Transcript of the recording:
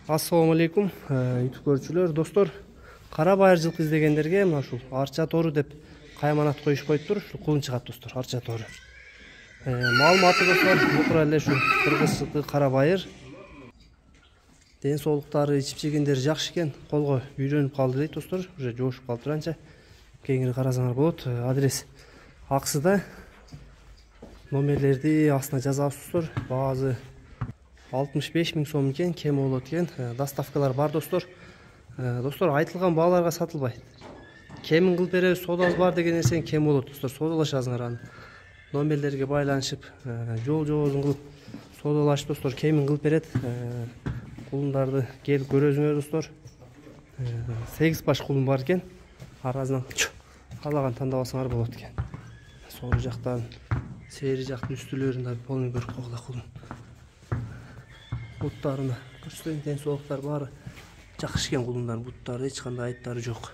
Ассаламу алейкум, YouTube көрүүчүлөр, достор. Кара байыр жылкы издегендерге мына ушул арча тору деп кайманат коюш коюптур. Ушул кулун чыгат, достор, арча тору. Маалыматы достор, бутура эле ушул кыргыз жылкы кара байыр. Ден соолуктары, ичип-жегендери жакшы экен, колго үйрөнүп калды дейт, достор. Уже жошуп калыптыр анча. Кеңири карасаңар болот. Адрес Аксыда. Номерлерди астына жазабыз, достор. Баазы 65 000 сом экен, кем болот экен. Доставкалар бар, достор. Достор, айтылган бааларга сатылбайт. Кемин кылып беребиз, содабыз бар деген нерсени кем болот, достор. Содалашасыңар аны. Номерлерге байланышып, жол жоозун кылып содалашып, достор, кемин кылып берет. Кулундарды келип көрөсүңөр, достор. 8 баш кулун бар экен. Арасынан каалаган тандап алсаңар болот экен. Сол жактан, сери жактын үстүлөрүн да полный көрүп койгула кулун. Буттарына көрсөтөйүн, ден соолуктар баары жакшы экен кулундар, буттары эч кандай айыптары жок.